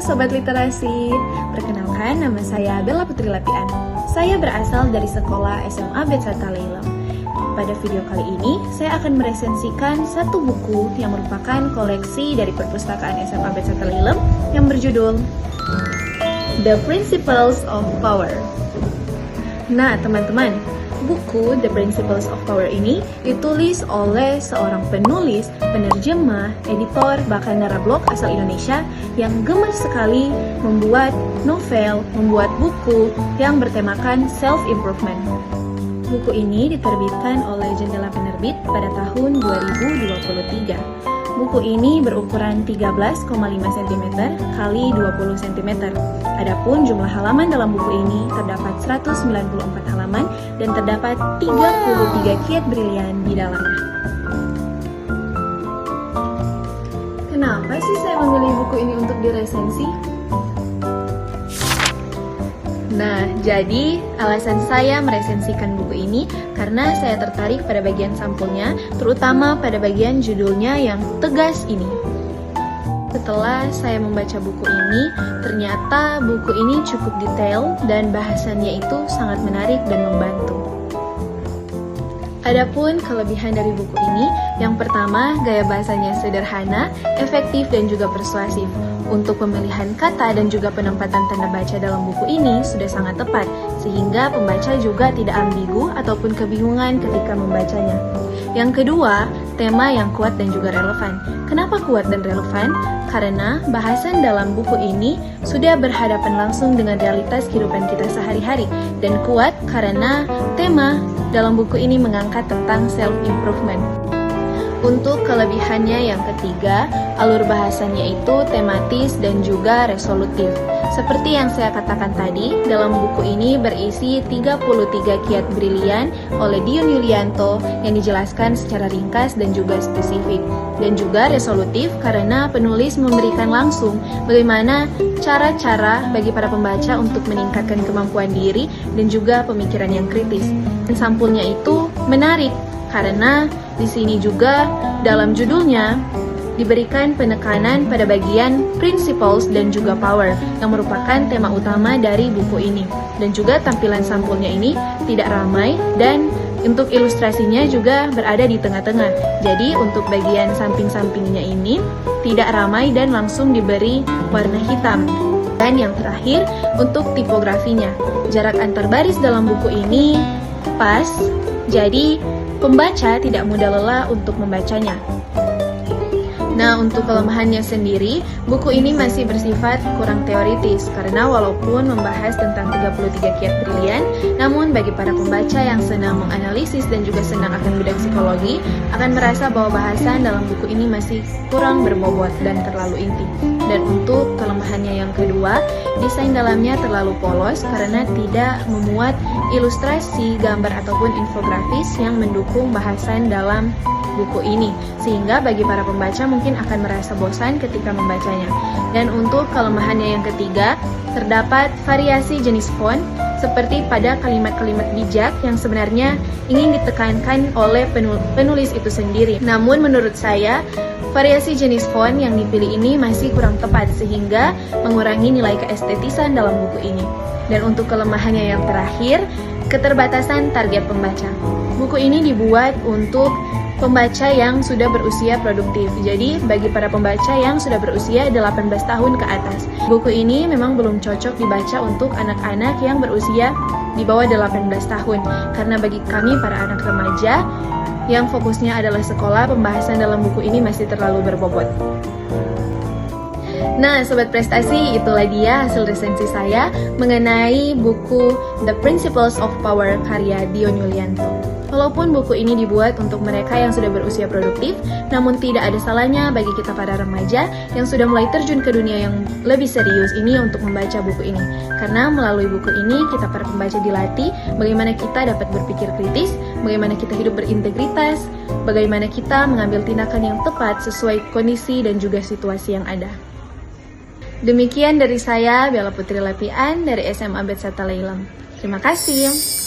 Sobat Literasi, perkenalkan nama saya Bella Putri Lapian. Saya berasal dari sekolah SMA Betsata Leilem. Pada video kali ini, saya akan meresensikan satu buku yang merupakan koleksi dari perpustakaan SMA Betsata Leilem yang berjudul The Principles of Power. Nah, teman-teman, buku The Principles of Power ini ditulis oleh seorang penulis, penerjemah, editor, bahkan narablog asal Indonesia yang gemar sekali membuat novel, membuat buku yang bertemakan self-improvement. Buku ini diterbitkan oleh Jendela Penerbit pada tahun 2023. Buku ini berukuran 13,5 cm kali 20 cm. Adapun jumlah halaman dalam buku ini terdapat 194 halaman dan terdapat 33 kiat brilian di dalamnya. Kenapa sih saya memilih buku ini untuk diresensi? Nah, jadi alasan saya meresensikan buku ini karena saya tertarik pada bagian sampulnya, terutama pada bagian judulnya yang tegas ini. Setelah saya membaca buku ini, ternyata buku ini cukup detail dan bahasannya itu sangat menarik dan membantu. Adapun kelebihan dari buku ini, yang pertama, gaya bahasanya sederhana, efektif, dan juga persuasif. Untuk pemilihan kata dan juga penempatan tanda baca dalam buku ini sudah sangat tepat, sehingga pembaca juga tidak ambigu ataupun kebingungan ketika membacanya. Yang kedua, tema yang kuat dan juga relevan. Kenapa kuat dan relevan? Karena bahasan dalam buku ini sudah berhadapan langsung dengan realitas kehidupan kita sehari-hari, dan kuat karena tema dalam buku ini mengangkat tentang self-improvement. Untuk kelebihannya yang ketiga, alur bahasanya itu tematis dan juga resolutif. Seperti yang saya katakan tadi, dalam buku ini berisi 33 kiat brilian oleh Dion Yulianto yang dijelaskan secara ringkas dan juga spesifik. Dan juga resolutif karena penulis memberikan langsung bagaimana cara-cara bagi para pembaca untuk meningkatkan kemampuan diri dan juga pemikiran yang kritis. Dan sampulnya itu menarik karena di sini juga dalam judulnya diberikan penekanan pada bagian principles dan juga power yang merupakan tema utama dari buku ini. Dan juga tampilan sampulnya ini tidak ramai dan untuk ilustrasinya juga berada di tengah-tengah. Jadi untuk bagian samping-sampingnya ini tidak ramai dan langsung diberi warna hitam. Dan yang terakhir untuk tipografinya. Jarak antar baris dalam buku ini pas, jadi pembaca tidak mudah lelah untuk membacanya. Nah, untuk kelemahannya sendiri, buku ini masih bersifat kurang teoritis karena walaupun membahas tentang 33 kiat brilian, namun bagi para pembaca yang senang menganalisis dan juga senang akan bidang psikologi, akan merasa bahwa bahasan dalam buku ini masih kurang berbobot dan terlalu inti. Dan untuk kelemahannya yang kedua, desain dalamnya terlalu polos karena tidak memuat ilustrasi, gambar ataupun infografis yang mendukung bahasan dalam buku ini, sehingga bagi para pembaca mungkin akan merasa bosan ketika membacanya. Dan untuk kelemahannya yang ketiga, terdapat variasi jenis font seperti pada kalimat-kalimat bijak yang sebenarnya ingin ditekankan oleh penulis itu sendiri. Namun menurut saya, variasi jenis font yang dipilih ini masih kurang tepat sehingga mengurangi nilai keestetisan dalam buku ini. Dan untuk kelemahannya yang terakhir, keterbatasan target pembaca. Buku ini dibuat untuk pembaca yang sudah berusia produktif. Jadi, bagi para pembaca yang sudah berusia 18 tahun ke atas. Buku ini memang belum cocok dibaca untuk anak-anak yang berusia di bawah 18 tahun. Karena bagi kami para anak remaja yang fokusnya adalah sekolah, pembahasan dalam buku ini masih terlalu berbobot. Nah, Sobat Prestasi, itulah dia hasil resensi saya mengenai buku The Principles of Power karya Dion Yulianto. Walaupun buku ini dibuat untuk mereka yang sudah berusia produktif, namun tidak ada salahnya bagi kita para remaja yang sudah mulai terjun ke dunia yang lebih serius ini untuk membaca buku ini. Karena melalui buku ini, kita para pembaca dilatih bagaimana kita dapat berpikir kritis, bagaimana kita hidup berintegritas, bagaimana kita mengambil tindakan yang tepat sesuai kondisi dan juga situasi yang ada. Demikian dari saya, Bella Putri Lapian dari SMA Betsata Leilem. Terima kasih.